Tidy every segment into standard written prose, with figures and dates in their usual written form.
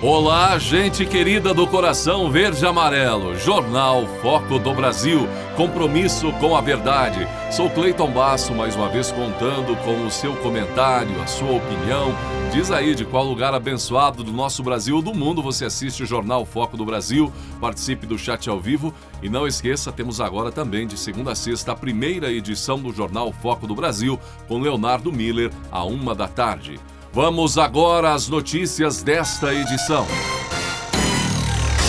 Olá, gente querida do coração verde e amarelo, Jornal Foco do Brasil, compromisso com a verdade. Sou Cleiton Basso, mais uma vez contando com o seu comentário, a sua opinião. Diz aí de qual lugar abençoado do nosso Brasil ou do mundo você assiste o Jornal Foco do Brasil. Participe do chat ao vivo e não esqueça, temos agora também de segunda a sexta a primeira edição do Jornal Foco do Brasil com Leonardo Miller, à 13h. Vamos agora às notícias desta edição.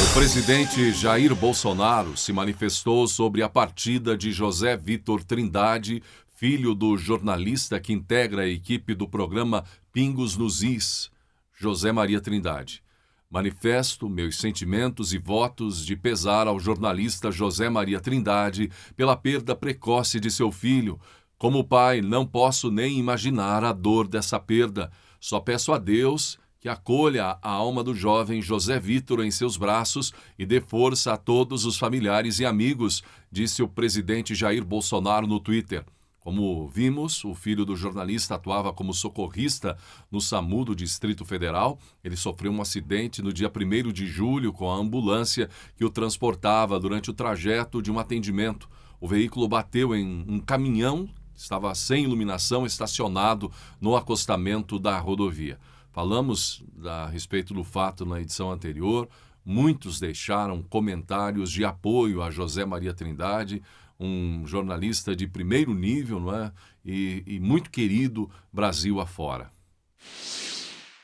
O presidente Jair Bolsonaro se manifestou sobre a partida de José Vitor Trindade, filho do jornalista que integra a equipe do programa Pingos nos Is, José Maria Trindade. Manifesto meus sentimentos e votos de pesar ao jornalista José Maria Trindade pela perda precoce de seu filho. Como pai, não posso nem imaginar a dor dessa perda. Só peço a Deus que acolha a alma do jovem José Vitor em seus braços e dê força a todos os familiares e amigos, disse o presidente Jair Bolsonaro no Twitter. Como vimos, o filho do jornalista atuava como socorrista no SAMU do Distrito Federal. Ele sofreu um acidente no dia 1º de julho com a ambulância que o transportava durante o trajeto de um atendimento. O veículo bateu em um caminhão, estava sem iluminação, estacionado no acostamento da rodovia. Falamos a respeito do fato na edição anterior. Muitos deixaram comentários de apoio a José Maria Trindade, um jornalista de primeiro nível, não é? E muito querido Brasil afora.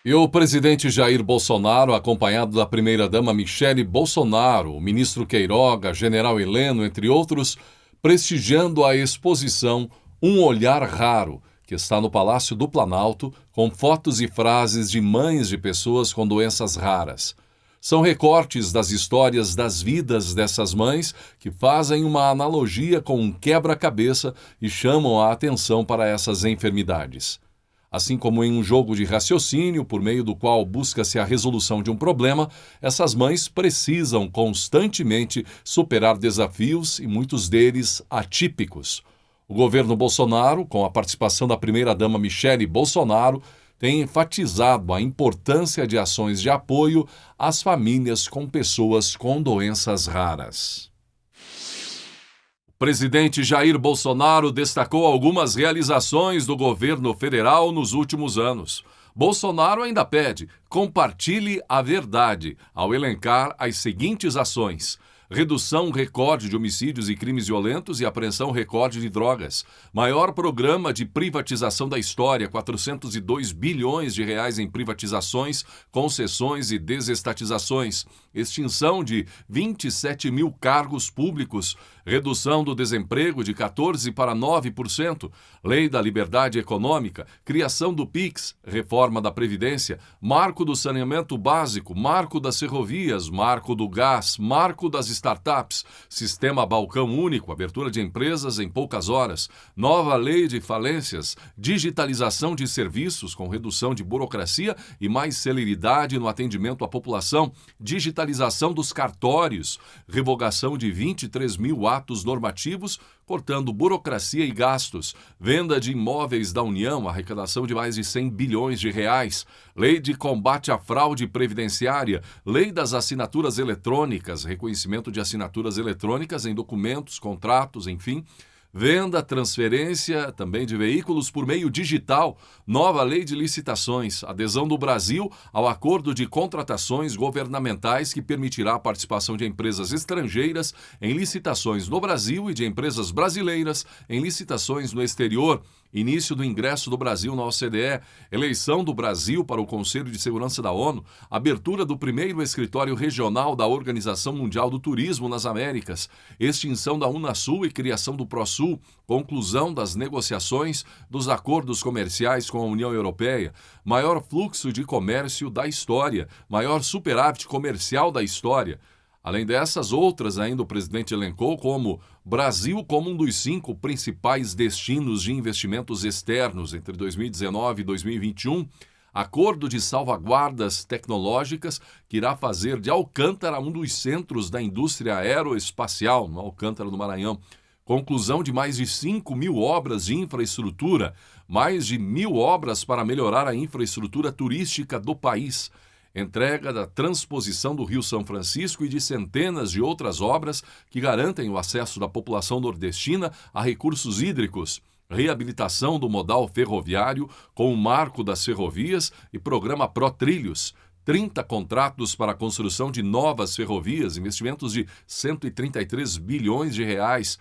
E o presidente Jair Bolsonaro, acompanhado da primeira-dama Michele Bolsonaro, o ministro Queiroga, general Heleno, entre outros, prestigiando a exposição Um Olhar Raro, que está no Palácio do Planalto, com fotos e frases de mães de pessoas com doenças raras. São recortes das histórias das vidas dessas mães que fazem uma analogia com um quebra-cabeça e chamam a atenção para essas enfermidades. Assim como em um jogo de raciocínio, por meio do qual busca-se a resolução de um problema, essas mães precisam constantemente superar desafios e muitos deles atípicos. O governo Bolsonaro, com a participação da primeira-dama Michele Bolsonaro, tem enfatizado a importância de ações de apoio às famílias com pessoas com doenças raras. O presidente Jair Bolsonaro destacou algumas realizações do governo federal nos últimos anos. Bolsonaro ainda pede: compartilhe a verdade, ao elencar as seguintes ações: redução recorde de homicídios e crimes violentos e apreensão recorde de drogas. Maior programa de privatização da história, 402 bilhões de reais em privatizações, concessões e desestatizações. Extinção de 27 mil cargos públicos. Redução do desemprego de 14% para 9%. Lei da liberdade econômica. Criação do PIX. Reforma da Previdência. Marco do saneamento básico. Marco das ferrovias. Marco do gás. Marco das startups, sistema balcão único, abertura de empresas em poucas horas, nova lei de falências, digitalização de serviços com redução de burocracia e mais celeridade no atendimento à população, digitalização dos cartórios, revogação de 23 mil atos normativos, cortando burocracia e gastos, venda de imóveis da União, arrecadação de mais de 100 bilhões de reais, lei de combate à fraude previdenciária, lei das assinaturas eletrônicas, reconhecimento de assinaturas eletrônicas em documentos, contratos, enfim, venda, transferência também de veículos por meio digital, nova lei de licitações, adesão do Brasil ao acordo de contratações governamentais que permitirá a participação de empresas estrangeiras em licitações no Brasil e de empresas brasileiras em licitações no exterior, início do ingresso do Brasil na OCDE, eleição do Brasil para o Conselho de Segurança da ONU, abertura do primeiro escritório regional da Organização Mundial do Turismo nas Américas, extinção da Unasul e criação do Prosul, conclusão das negociações dos acordos comerciais com a União Europeia, maior fluxo de comércio da história, maior superávit comercial da história. Além dessas, outras ainda o presidente elencou como Brasil como um dos 5 principais destinos de investimentos externos entre 2019 e 2021, acordo de salvaguardas tecnológicas que irá fazer de Alcântara um dos centros da indústria aeroespacial, no Alcântara do Maranhão, conclusão de mais de 5 mil obras de infraestrutura, mais de 1.000 obras para melhorar a infraestrutura turística do país, entrega da transposição do Rio São Francisco e de centenas de outras obras que garantem o acesso da população nordestina a recursos hídricos, reabilitação do modal ferroviário com o marco das ferrovias e programa Pró-Trilhos, 30 contratos para a construção de novas ferrovias, investimentos de 133 bilhões de reais,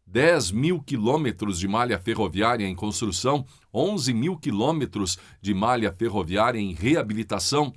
10 mil quilômetros de malha ferroviária em construção, 11 mil quilômetros de malha ferroviária em reabilitação,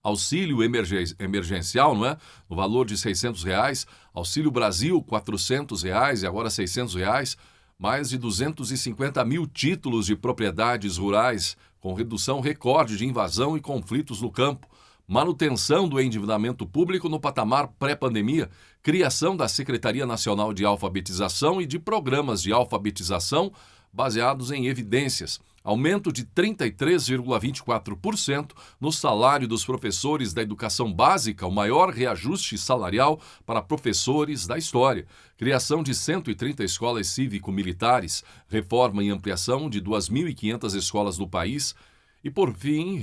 auxílio emergencial, não é? No valor de R$600, Auxílio Brasil, R$400 e agora R$600, mais de 250 mil títulos de propriedades rurais, com redução recorde de invasão e conflitos no campo, manutenção do endividamento público no patamar pré-pandemia, criação da Secretaria Nacional de Alfabetização e de programas de alfabetização baseados em evidências, aumento de 33,24% no salário dos professores da educação básica, o maior reajuste salarial para professores da história, criação de 130 escolas cívico-militares, reforma e ampliação de 2.500 escolas do país e, por fim,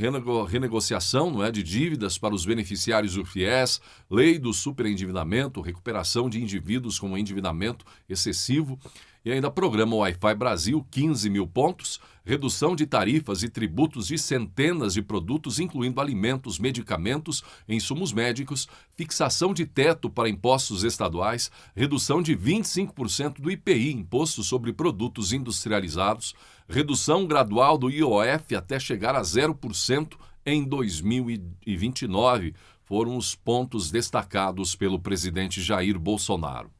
renegociação, de dívidas para os beneficiários do FIES, lei do superendividamento, recuperação de indivíduos com endividamento excessivo, e ainda programa Wi-Fi Brasil, 15 mil pontos, redução de tarifas e tributos de centenas de produtos, incluindo alimentos, medicamentos, insumos médicos, fixação de teto para impostos estaduais, redução de 25% do IPI, Imposto sobre Produtos Industrializados, redução gradual do IOF até chegar a 0% em 2029, foram os pontos destacados pelo presidente Jair Bolsonaro.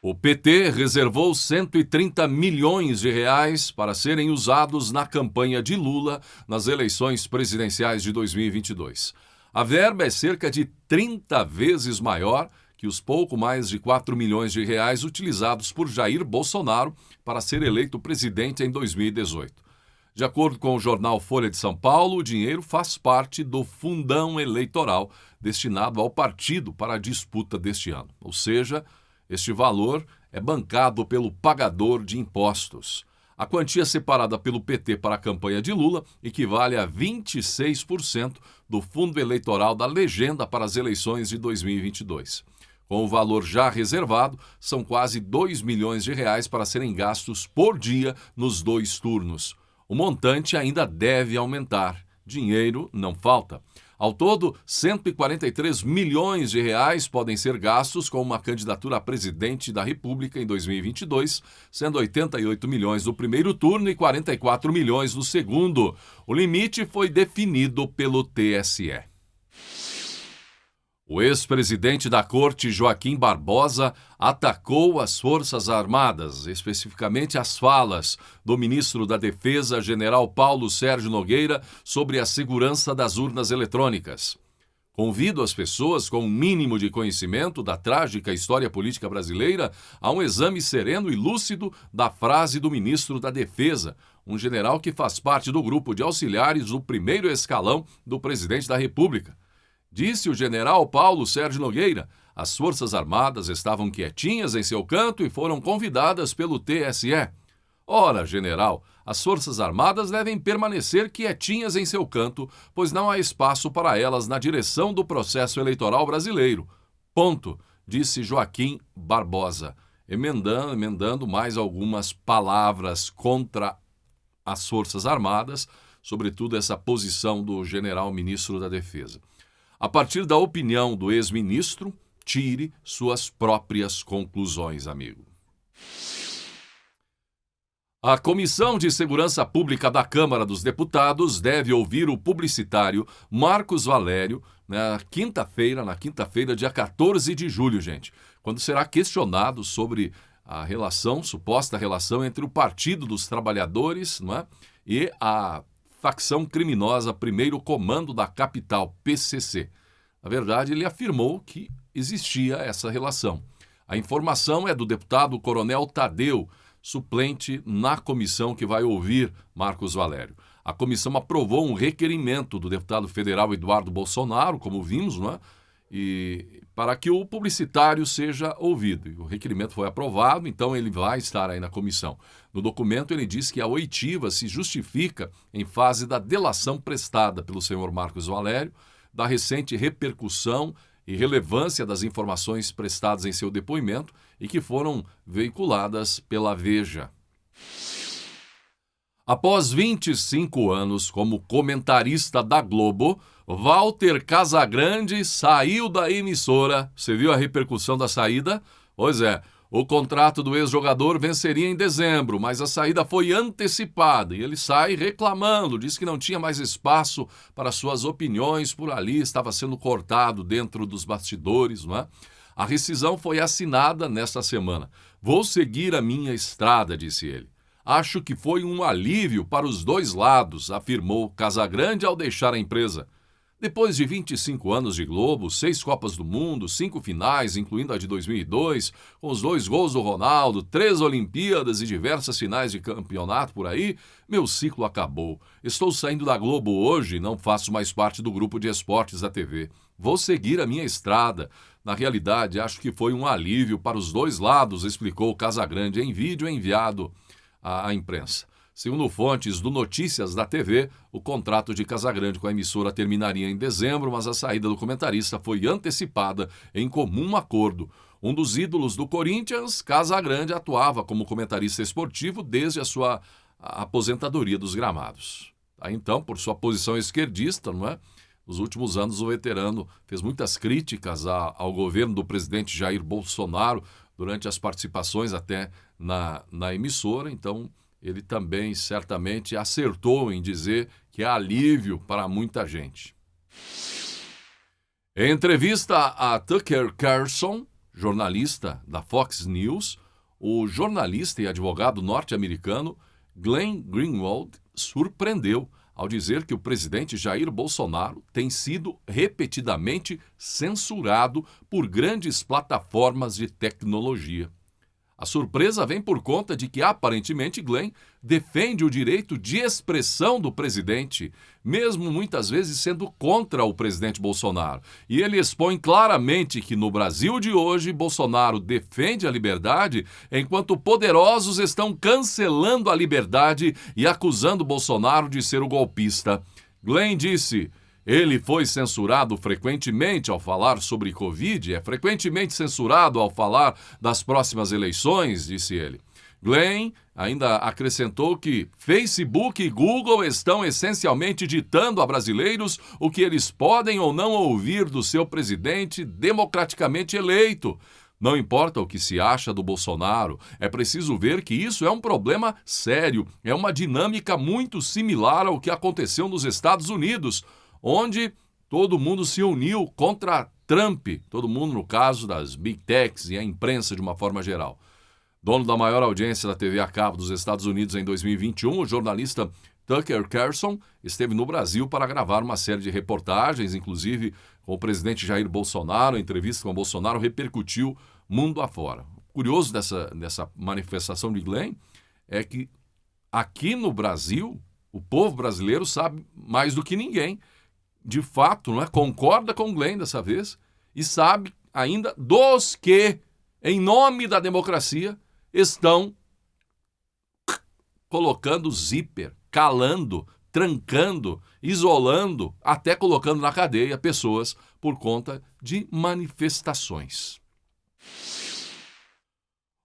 O PT reservou 130 milhões de reais para serem usados na campanha de Lula nas eleições presidenciais de 2022. A verba é cerca de 30 vezes maior que os pouco mais de 4 milhões de reais utilizados por Jair Bolsonaro para ser eleito presidente em 2018. De acordo com o jornal Folha de São Paulo, o dinheiro faz parte do fundão eleitoral destinado ao partido para a disputa deste ano. Ou seja, este valor é bancado pelo pagador de impostos. A quantia separada pelo PT para a campanha de Lula equivale a 26% do fundo eleitoral da legenda para as eleições de 2022. Com o valor já reservado, são quase 2 milhões de reais para serem gastos por dia nos 2 turnos. O montante ainda deve aumentar. Dinheiro não falta. Ao todo, 143 milhões de reais podem ser gastos com uma candidatura a presidente da República em 2022, sendo 88 milhões no primeiro turno e 44 milhões no segundo. O limite foi definido pelo TSE. O ex-presidente da Corte, Joaquim Barbosa, atacou as Forças Armadas, especificamente as falas do ministro da Defesa, general Paulo Sérgio Nogueira, sobre a segurança das urnas eletrônicas. Convido as pessoas com um mínimo de conhecimento da trágica história política brasileira a um exame sereno e lúcido da frase do ministro da Defesa, um general que faz parte do grupo de auxiliares do primeiro escalão do presidente da República. Disse o general Paulo Sérgio Nogueira, as Forças Armadas estavam quietinhas em seu canto e foram convidadas pelo TSE. Ora, general, as Forças Armadas devem permanecer quietinhas em seu canto, pois não há espaço para elas na direção do processo eleitoral brasileiro. Ponto, disse Joaquim Barbosa, emendando mais algumas palavras contra as Forças Armadas, sobretudo essa posição do general ministro da Defesa. A partir da opinião do ex-ministro, tire suas próprias conclusões, amigo. A Comissão de Segurança Pública da Câmara dos Deputados deve ouvir o publicitário Marcos Valério na quinta-feira, dia 14 de julho, gente, quando será questionado sobre a suposta relação entre o Partido dos Trabalhadores, e a facção criminosa Primeiro Comando da Capital, PCC. Na verdade, ele afirmou que existia essa relação. A informação é do deputado Coronel Tadeu, suplente na comissão que vai ouvir Marcos Valério. A comissão aprovou um requerimento do deputado federal Eduardo Bolsonaro, como vimos, e para que o publicitário seja ouvido. E o requerimento foi aprovado, então ele vai estar aí na comissão. No documento ele diz que a oitiva se justifica em fase da delação prestada pelo senhor Marcos Valério, da recente repercussão e relevância das informações prestadas em seu depoimento e que foram veiculadas pela Veja. Após 25 anos como comentarista da Globo, Walter Casagrande saiu da emissora. Você viu a repercussão da saída? Pois é, o contrato do ex-jogador venceria em dezembro, mas a saída foi antecipada e ele sai reclamando, diz que não tinha mais espaço para suas opiniões por ali, estava sendo cortado dentro dos bastidores, não é? A rescisão foi assinada nesta semana. Vou seguir a minha estrada, disse ele. Acho que foi um alívio para os dois lados, afirmou Casagrande ao deixar a empresa. Depois de 25 anos de Globo, 6 Copas do Mundo, 5 finais, incluindo a de 2002, com os 2 gols do Ronaldo, 3 Olimpíadas e diversas finais de campeonato por aí, meu ciclo acabou. Estou saindo da Globo hoje e não faço mais parte do grupo de esportes da TV. Vou seguir a minha estrada. Na realidade, acho que foi um alívio para os dois lados, explicou Casagrande em vídeo enviado à imprensa. Segundo fontes do Notícias da TV, o contrato de Casagrande com a emissora terminaria em dezembro, mas a saída do comentarista foi antecipada em comum acordo. Um dos ídolos do Corinthians, Casagrande, atuava como comentarista esportivo desde a sua aposentadoria dos gramados. Aí, então, por sua posição esquerdista, não é? Nos últimos anos, o veterano fez muitas críticas ao governo do presidente Jair Bolsonaro durante as participações até na emissora, então ele também certamente acertou em dizer que é alívio para muita gente. Em entrevista a Tucker Carlson, jornalista da Fox News, o jornalista e advogado norte-americano Glenn Greenwald surpreendeu ao dizer que o presidente Jair Bolsonaro tem sido repetidamente censurado por grandes plataformas de tecnologia. A surpresa vem por conta de que, aparentemente, Glenn defende o direito de expressão do presidente, mesmo muitas vezes sendo contra o presidente Bolsonaro. E ele expõe claramente que no Brasil de hoje, Bolsonaro defende a liberdade, enquanto poderosos estão cancelando a liberdade e acusando Bolsonaro de ser o golpista. Glenn disse: ele foi censurado frequentemente ao falar sobre Covid, é frequentemente censurado ao falar das próximas eleições, disse ele. Glenn ainda acrescentou que Facebook e Google estão essencialmente ditando a brasileiros o que eles podem ou não ouvir do seu presidente democraticamente eleito. Não importa o que se acha do Bolsonaro, é preciso ver que isso é um problema sério, é uma dinâmica muito similar ao que aconteceu nos Estados Unidos, onde todo mundo se uniu contra Trump, todo mundo no caso das Big Techs e a imprensa de uma forma geral. Dono da maior audiência da TV a cabo dos Estados Unidos em 2021, o jornalista Tucker Carlson esteve no Brasil para gravar uma série de reportagens, inclusive com o presidente Jair Bolsonaro. A entrevista com o Bolsonaro repercutiu mundo afora. O curioso dessa manifestação de Glenn é que aqui no Brasil, o povo brasileiro sabe mais do que ninguém. De fato, não é? Concorda com o Glenn dessa vez e sabe ainda dos que, em nome da democracia, estão colocando zíper, calando, trancando, isolando, até colocando na cadeia pessoas por conta de manifestações.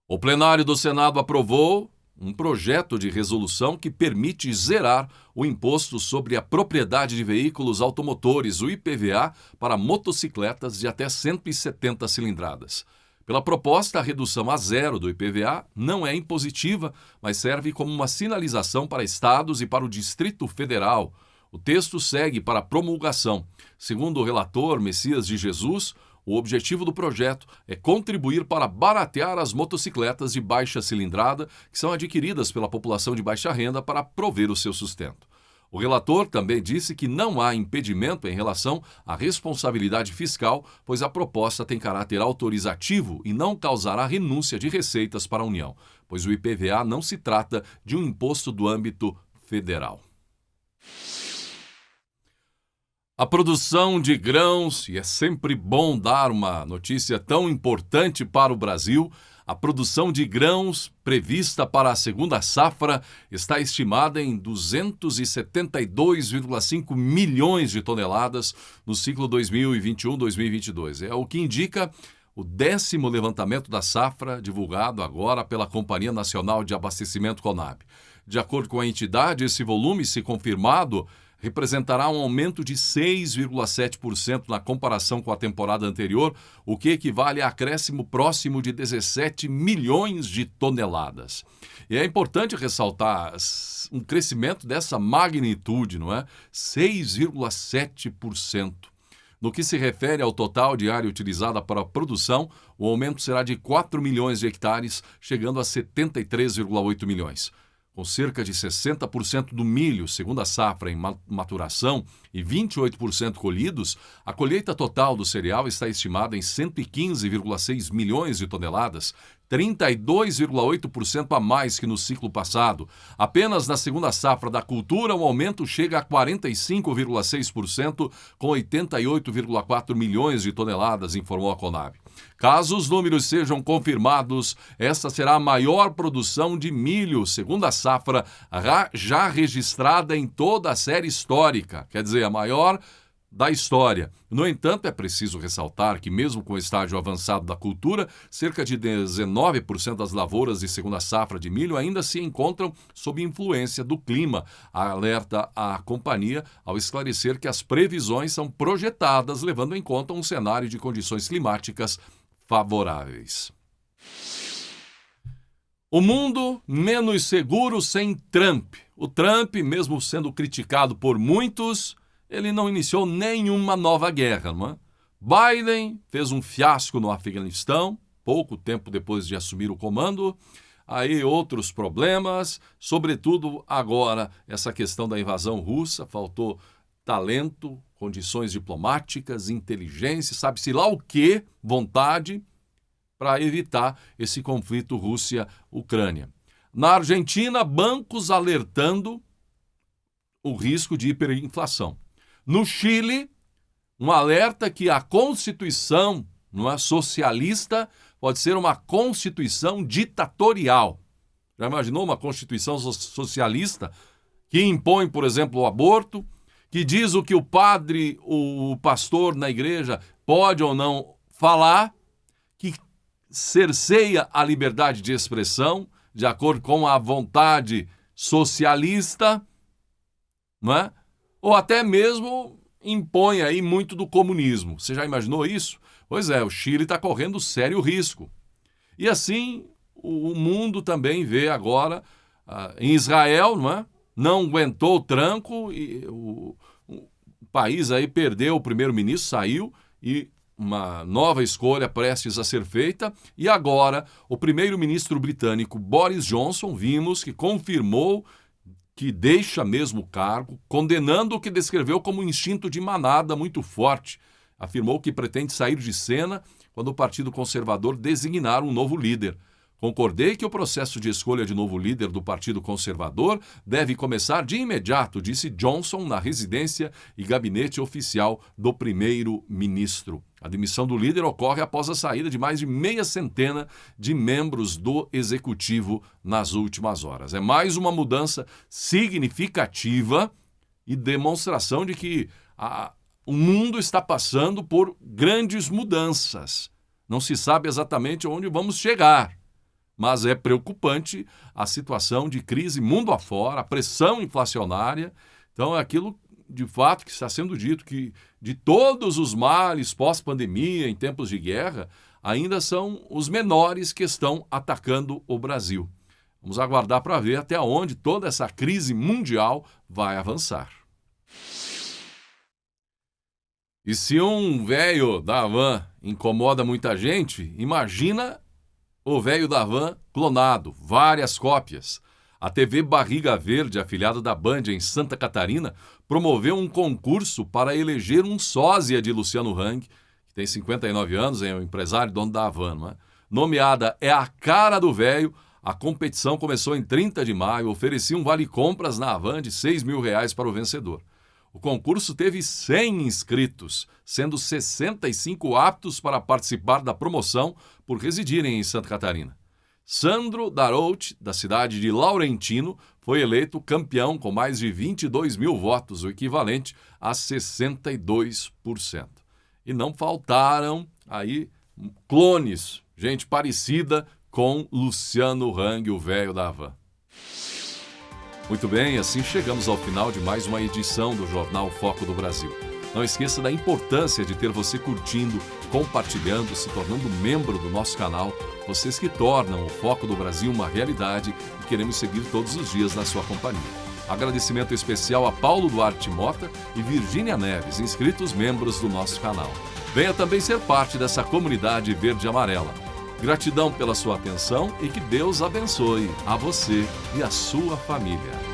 O plenário do Senado aprovou um projeto de resolução que permite zerar o imposto sobre a propriedade de veículos automotores, o IPVA, para motocicletas de até 170 cilindradas. Pela proposta, a redução a zero do IPVA não é impositiva, mas serve como uma sinalização para estados e para o Distrito Federal. O texto segue para promulgação. Segundo o relator Messias de Jesus, o objetivo do projeto é contribuir para baratear as motocicletas de baixa cilindrada que são adquiridas pela população de baixa renda para prover o seu sustento. O relator também disse que não há impedimento em relação à responsabilidade fiscal, pois a proposta tem caráter autorizativo e não causará renúncia de receitas para a União, pois o IPVA não se trata de um imposto do âmbito federal. A produção de grãos, e é sempre bom dar uma notícia tão importante para o Brasil, a produção de grãos prevista para a segunda safra está estimada em 272,5 milhões de toneladas no ciclo 2021-2022. É o que indica o 10º levantamento da safra, divulgado agora pela Companhia Nacional de Abastecimento Conab. De acordo com a entidade, esse volume, se confirmado, representará um aumento de 6,7% na comparação com a temporada anterior, o que equivale a acréscimo próximo de 17 milhões de toneladas. E é importante ressaltar um crescimento dessa magnitude, não é? 6,7%. No que se refere ao total de área utilizada para a produção, o aumento será de 4 milhões de hectares, chegando a 73,8 milhões. Com cerca de 60% do milho, segunda safra, em maturação e 28% colhidos, a colheita total do cereal está estimada em 115,6 milhões de toneladas, 32,8% a mais que no ciclo passado. Apenas na segunda safra da cultura, o aumento chega a 45,6%, com 88,4 milhões de toneladas, informou a Conab. Caso os números sejam confirmados, essa será a maior produção de milho, segunda safra, já registrada em toda a série histórica, quer dizer, a maior da história. No entanto, é preciso ressaltar que, mesmo com o estágio avançado da cultura, cerca de 19% das lavouras de segunda safra de milho ainda se encontram sob influência do clima, alerta a companhia ao esclarecer que as previsões são projetadas levando em conta um cenário de condições climáticas favoráveis. O mundo menos seguro sem Trump. O Trump, mesmo sendo criticado por muitos, ele não iniciou nenhuma nova guerra, não é? Biden fez um fiasco no Afeganistão, pouco tempo depois de assumir o comando. Aí outros problemas, sobretudo agora essa questão da invasão russa, faltou talento, condições diplomáticas, inteligência, sabe-se lá o quê, vontade, para evitar esse conflito Rússia-Ucrânia. Na Argentina, bancos alertando o risco de hiperinflação. No Chile, um alerta que a Constituição, não é, socialista pode ser uma Constituição ditatorial. Já imaginou uma Constituição socialista que impõe, por exemplo, o aborto, que diz o que o padre, o pastor na igreja pode ou não falar, que cerceia a liberdade de expressão de acordo com a vontade socialista, não é? Ou até mesmo impõe aí muito do comunismo. Você já imaginou isso? Pois é, o Chile está correndo sério risco. E assim, o mundo também vê agora, em Israel, não é? Não aguentou o tranco e o país aí perdeu o primeiro-ministro, saiu e uma nova escolha prestes a ser feita. E agora, o primeiro-ministro britânico Boris Johnson, vimos que confirmou que deixa mesmo o cargo, condenando o que descreveu como um instinto de manada muito forte. Afirmou que pretende sair de cena quando o Partido Conservador designar um novo líder. Concordei que o processo de escolha de novo líder do Partido Conservador deve começar de imediato, disse Johnson na residência e gabinete oficial do primeiro-ministro. A demissão do líder ocorre após a saída de mais de meia centena de membros do executivo nas últimas horas. É mais uma mudança significativa e demonstração de que o mundo está passando por grandes mudanças. Não se sabe exatamente onde vamos chegar. Mas é preocupante a situação de crise mundo afora, a pressão inflacionária. Então é aquilo, de fato, que está sendo dito, que de todos os males pós-pandemia, em tempos de guerra, ainda são os menores que estão atacando o Brasil. Vamos aguardar para ver até onde toda essa crise mundial vai avançar. E se um velho da van incomoda muita gente, imagina o velho da van clonado, várias cópias. A TV Barriga Verde, afiliada da Band em Santa Catarina, promoveu um concurso para eleger um sósia de Luciano Hang, que tem 59 anos, é um empresário dono da van, não é? Nomeada É a Cara do Velho, a competição começou em 30 de maio, oferecia um vale-compras na Havan de R$6.000 para o vencedor. O concurso teve 100 inscritos, sendo 65 aptos para participar da promoção por residirem em Santa Catarina. Sandro Darout, da cidade de Laurentino, foi eleito campeão com mais de 22 mil votos, o equivalente a 62%. E não faltaram aí clones, gente parecida com Luciano Hang, o velho da Havan. Muito bem, assim chegamos ao final de mais uma edição do Jornal Foco do Brasil. Não esqueça da importância de ter você curtindo, compartilhando, se tornando membro do nosso canal. Vocês que tornam o Foco do Brasil uma realidade e queremos seguir todos os dias na sua companhia. Agradecimento especial a Paulo Duarte Mota e Virgínia Neves, inscritos membros do nosso canal. Venha também ser parte dessa comunidade verde e amarela. Gratidão pela sua atenção e que Deus abençoe a você e a sua família.